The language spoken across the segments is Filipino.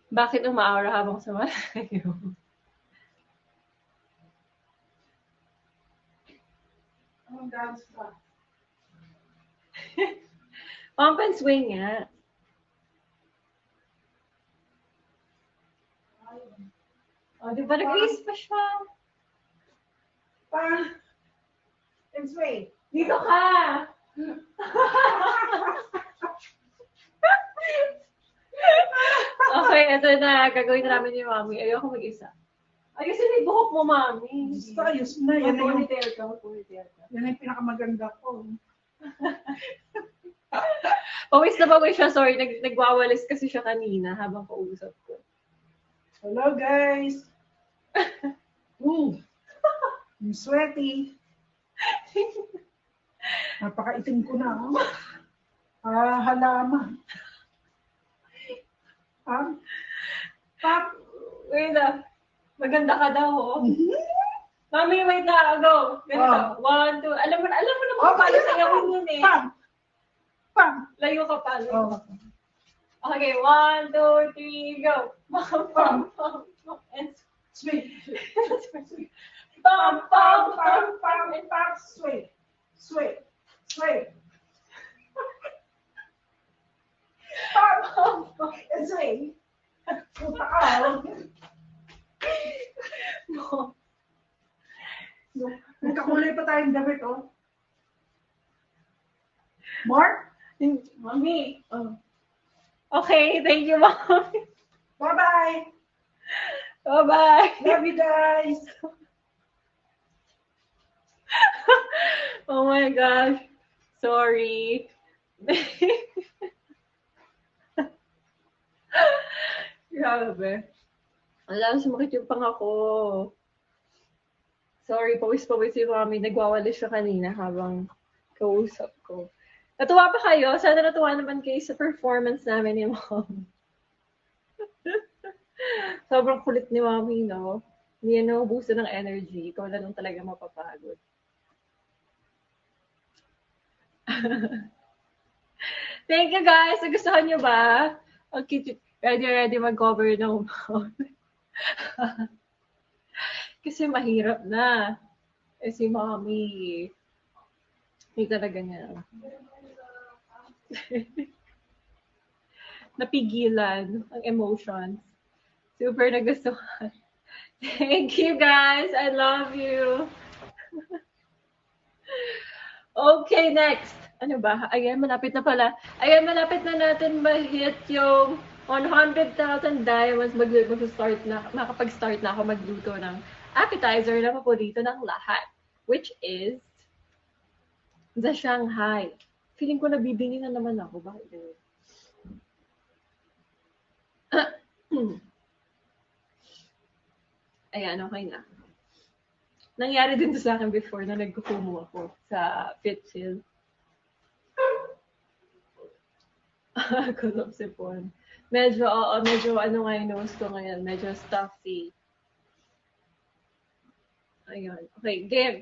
Bakit umaaura habang sumalayo? Anong dance ba? Pump and swing nga. O, di ba nag-raise pa siya? Pa! And sway. Dito ka! Okay, ito na. Gagawin na namin yung mami. Ayoko mag-isa. Ayusin may buhok mo, mami. Gusto, ayos na. Yan na yung, Ponytail ka. Ponytail ka. yan na yung pinakamaganda ko. Pawis na pawis siya. Sorry, nagwawalis kasi siya kanina habang kausap ko. Hello, guys. I'm sweaty. Napakaitim ko na. Halaman. Pap. Wait na. Maganda ka daw, oh. Mami, wait na. Go. Ganito. 1, 2. Alam mo naman paano sayawin yun eh. Pam. Layo ka pa. Layo ka pa. Okay, 1, 2, 3, go. Pam, pam, pam. And Sway. pam, pam, pam. Pam. Sway. Sway. Sway. Pam. And sway. Puta ka. Nagkakulay pa tayong damit, oh. Mark? Mami. Oh. Okay, thank you, Mami. Bye-bye. Bye-bye. Love you guys. Oh my gosh. Sorry. Grabe. Alam, sumakit yung panga ko. Sorry, pawis-pawis yung mami. Nagwawalis siya kanina habang kausap ko. Natuwa pa kayo? Sana natuwa naman kayo sa performance namin ni Mom. Sobrang kulit ni Mami, no? Hindi yan naubuso ng energy. Ikaw na lang talaga mapapagod. Thank you, guys. Nagustuhan nyo ba? Okay, ready mag-cover ng Mom. Kasi mahirap na. Eh si Mommy, hindi talaga niya. Napigilan ang emotions. Super nagustuhan. Thank you, guys. I love you. Okay, next. Ano ba? Ayan, malapit na pala. Ayan, malapit na natin ma-hit yung 100,000 diamonds. Mag-start na, makapag-start na ako magluto ng appetizer na paborito ng lahat. Which is the Shanghai. Feeling ko nabibingi na naman ako. Bakit ganun? Ayan, okay na. Nangyari din to sa akin before na nagkukumo ako sa Fitchill. Kulop sipon. Medyo ano nga yung nose ko ngayon. Medyo stuffy. Ayun. Okay, game.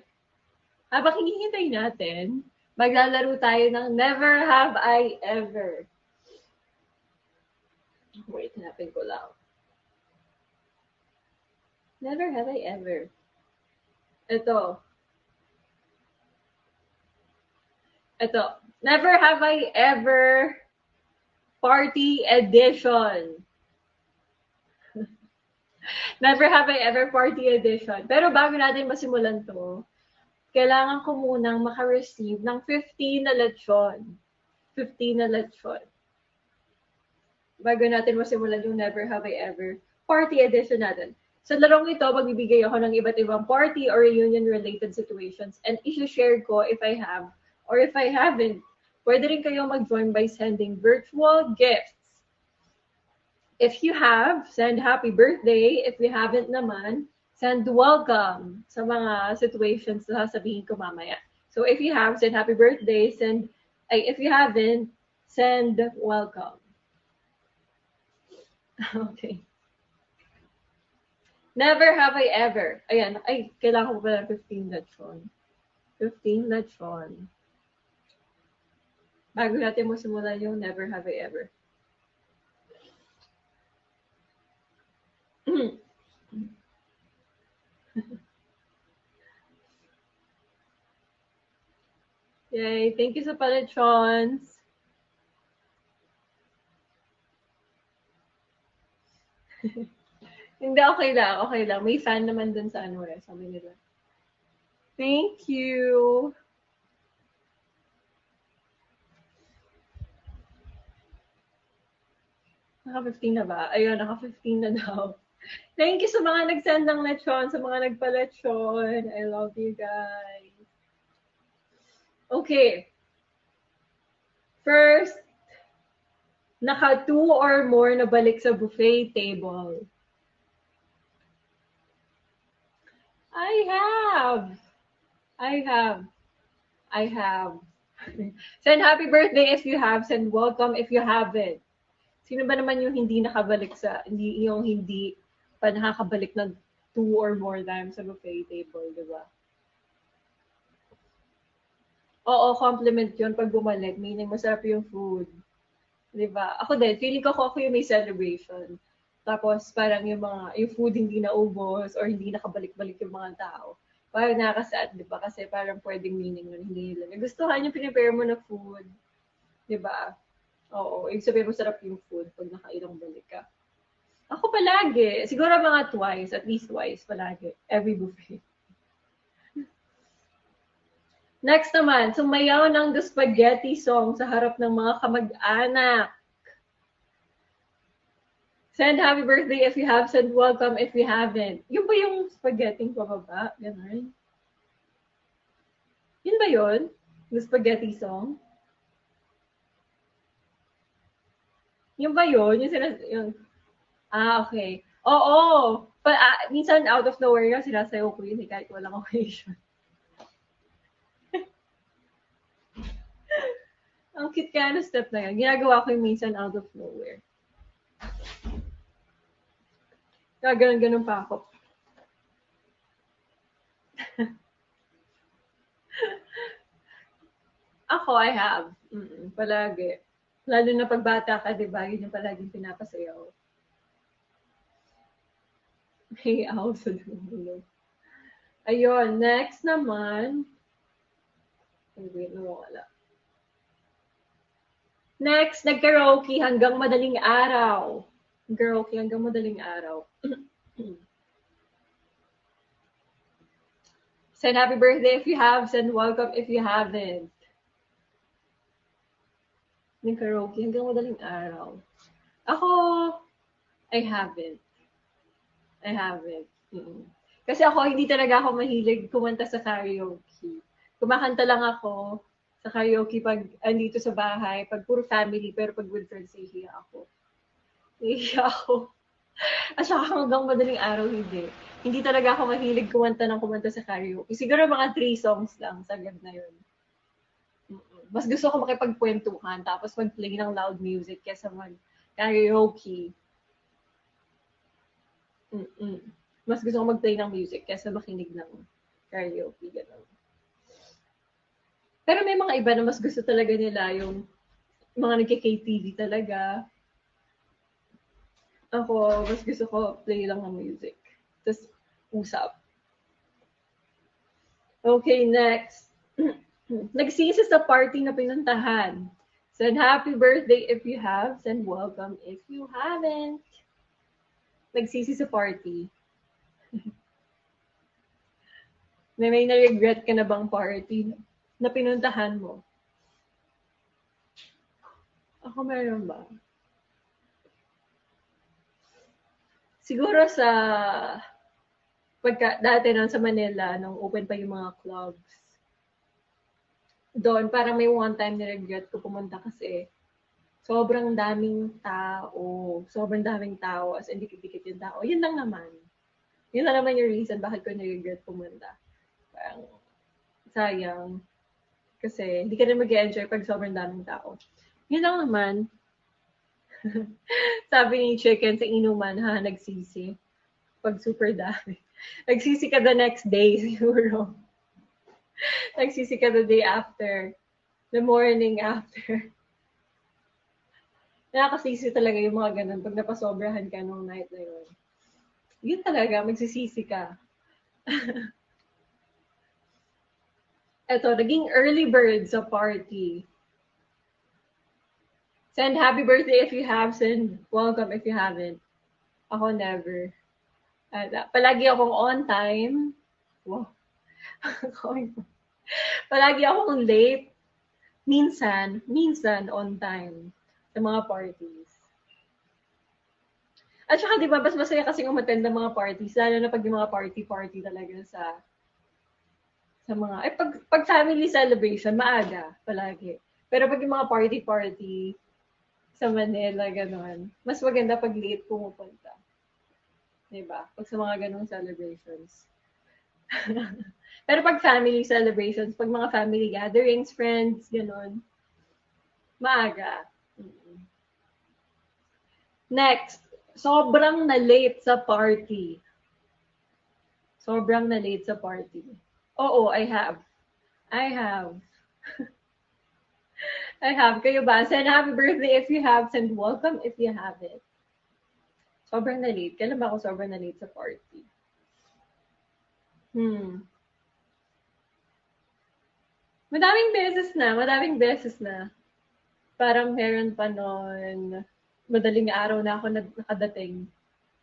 Habang hinihintay natin, maglalaro tayo ng Never Have I Ever. Wait, hanapin ko lang. Never have I ever. Ito. Never have I ever party edition. Never have I ever party edition. Pero bago natin masimulan to, kailangan ko munang maka-receive ng 15 na lechon. 15 na lechon. Bago natin masimulan yung Never Have I Ever party edition natin. Sa larong ito, magbibigay ako ng iba't ibang party or reunion-related situations and isi-share ko if I have or if I haven't. Pwede rin kayo mag-join by sending virtual gifts. If you have, send happy birthday. If you haven't naman, send welcome sa mga situations na sasabihin ko mamaya. So if you have, send happy birthday. If you haven't, send welcome. Okay. Never have I ever. Ayan, kailangan ko pala 15 lechon. 15 lechon. Bago natin mo simulan yung Never Have I Ever. Yay, thank you sa palechons. Hindi, okay lang, okay lang. May fan naman dun sa ano eh, sabi nila. Thank you. Naka-15 na ba? Ayun, naka-15 na daw. Thank you sa mga nag-send ng lechon, sa mga nagpa-lechon. I love you guys. Okay. First, naka 2 or more na balik sa buffet table. I have. Send happy birthday if you have, send welcome if you haven't. Sino ba naman yung hindi nakabalik yung hindi pa nakakabalik ng 2 or more times sa buffet table, di ba? Oo, compliment yun pag bumalik, meaning masarap yung food. Di ba? Ako din, feeling ko ako yung may celebration. Tapos parang yung food hindi naubos or hindi nakabalik-balik yung mga tao. Parang nakaka-sad, di ba? Kasi parang pwedeng meaning nun, hindi nila nagustuhan yung pinipare mo na food. Di ba? Oo, ibig sabihin masarap yung food pag nakailang balik ka. Ako palagi. Siguro mga twice, at least twice palagi. Every buffet. Next naman, sumayaw ng The Spaghetti Song sa harap ng mga kamag-anak. Send happy birthday if you have, send welcome if you haven't. Yun ba yung spaghetti pababa? Ganun. Yun ba yun? The Spaghetti Song? Yung ba yun? Yung okay. Oo. Minsan out of nowhere nga sinasayaw ko yun kahit walang occasion. Ang cute kaya na step na yun. Ginagawa ko yung minsan out of nowhere. Kaya ganun pa ako. Ako, I have. Palagi. Lalo na pagbata ka, di ba? Yun yung palaging pinapasayaw. Hey, ow sa dulo. Ayun, next naman. Wait, nawawala. Next, nag-karaoke hanggang madaling araw. Karaoke hanggang madaling araw. Send happy birthday if you have, send welcome if you haven't. Nag-karaoke hanggang madaling araw. Ako, I haven't. Kasi ako, hindi talaga ako mahilig kumanta sa karaoke. Kumakanta lang ako sa karaoke pag andito sa bahay, pag puro family, pero pag with friends, nahihiya ako. At saka hanggang madaling araw, hindi. Hindi talaga ako mahilig kumanta sa karaoke. Siguro mga 3 songs lang, sagad na yun. Mas gusto ko makipagkwentuhan, tapos mag-play ng loud music kesa mag-karaoke. Mas gusto ko mag-play ng music kesa makinig ng karaoke. Ganun. Pero may mga iba na mas gusto talaga nila yung mga nagka-KTV talaga. Ako, mas gusto ko play lang ng music. Tapos, usap. Okay, next. Nagsisi sa party na pinuntahan. Send happy birthday if you have, send welcome if you haven't. Nagsisi sa party. May na-regret ka na bang party na pinuntahan mo? Ako meron ba? Siguro dati nun sa Manila, nung open pa yung mga clubs, doon, parang may one time na-regret ko pumunta kasi sobrang daming tao. As in, dikit-dikit yung tao. Yun lang naman. Yun lang naman yung reason bakit ko na-regret pumunta. Parang, sayang. Kasi, hindi ka na mag-enjoy pag sobrang daming tao. Yun lang naman. Sabi ni Chicken sa inuman, nagsisi. Pag super dami. Nagsisi ka the next day, siguro. Nagsisi ka the day after. The morning after. Nakakasisi talaga yung mga ganun pag napasobrahan ka nung night na yun. Yun talaga, magsisisi ka. Eto, naging early bird sa party. Send happy birthday if you have, send welcome if you haven't. Ako never. Palagi akong on time. Wow. Palagi akong late. Minsan on time sa mga parties. At saka, di ba, mas masaya kasing umattend ng mga parties, lalo na pag yung mga party talaga sa mga, pag family celebration, maaga, palagi. Pero pag yung mga party sa Manila, gano'n, mas maganda pag late pumupunta. Di ba? Pag sa mga ganong celebrations. Pero pag family celebrations, pag mga family gatherings, friends, gano'n, maaga. Next, sobrang na-late sa party. Sobrang na-late sa party. Oo, I have. I have. I have. Kayo ba? Send happy birthday if you have. Send welcome if you have it. Sobrang na-late. Kailan ba ako sobrang na-late sa party? Madaming beses na. Parang meron pa noon, madaling araw na ako nakadating.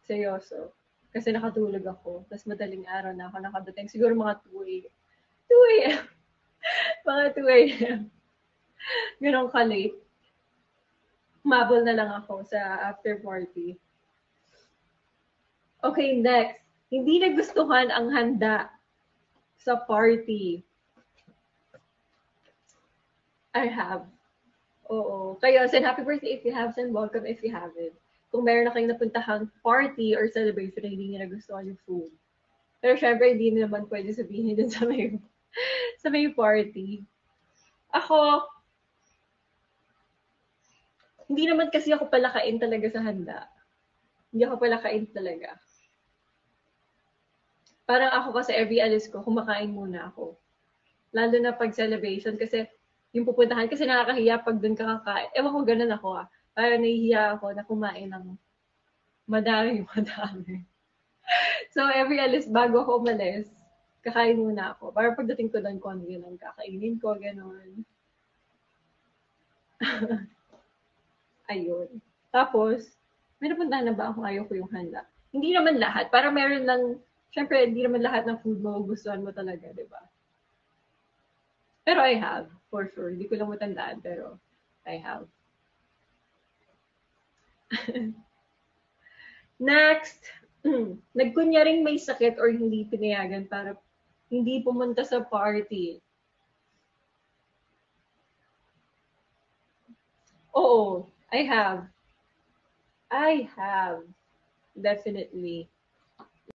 Seryoso. Kasi nakatulog ako. Tapos madaling araw na ako nakadating. Siguro mga 2 a.m. 2 a.m. Mga 2 a.m. Ganun ka-late. Mabol na lang ako sa after party. Okay, next. Hindi nagustuhan ang handa sa party. I have. Oo. Kaya send happy birthday if you have, send welcome if you haven't. Kung meron na kayong napuntahang party or celebration na hindi niya nagustuhan yung food. Pero syempre, hindi naman pwede sabihin dun sa may party. Ako, hindi naman kasi ako palakain talaga sa handa. Hindi ako palakain talaga. Parang ako kasi every alis ko, kumakain muna ako. Lalo na pag celebration kasi yung pupuntahan kasi nakakahiya pag doon ka kakain. Ewan ko, ganun ako ah. Parang nahihiya ako na kumain ng madami. So every alis, bago ako umalis, kakain muna ako. Para pagdating ko doon, kung ano yun ang kakainin ko, gano'n. Ayun. Tapos, may napuntahan na ba akong ayaw ko yung handa? Hindi naman lahat. Parang meron lang, syempre, hindi naman lahat ng food mo gustuhan mo talaga, di ba? Pero I have, for sure. Hindi ko lang matandaan, pero I have. Next, nagkunyaring may sakit or hindi pinayagan para hindi pumunta sa party. Oo, I have. Definitely.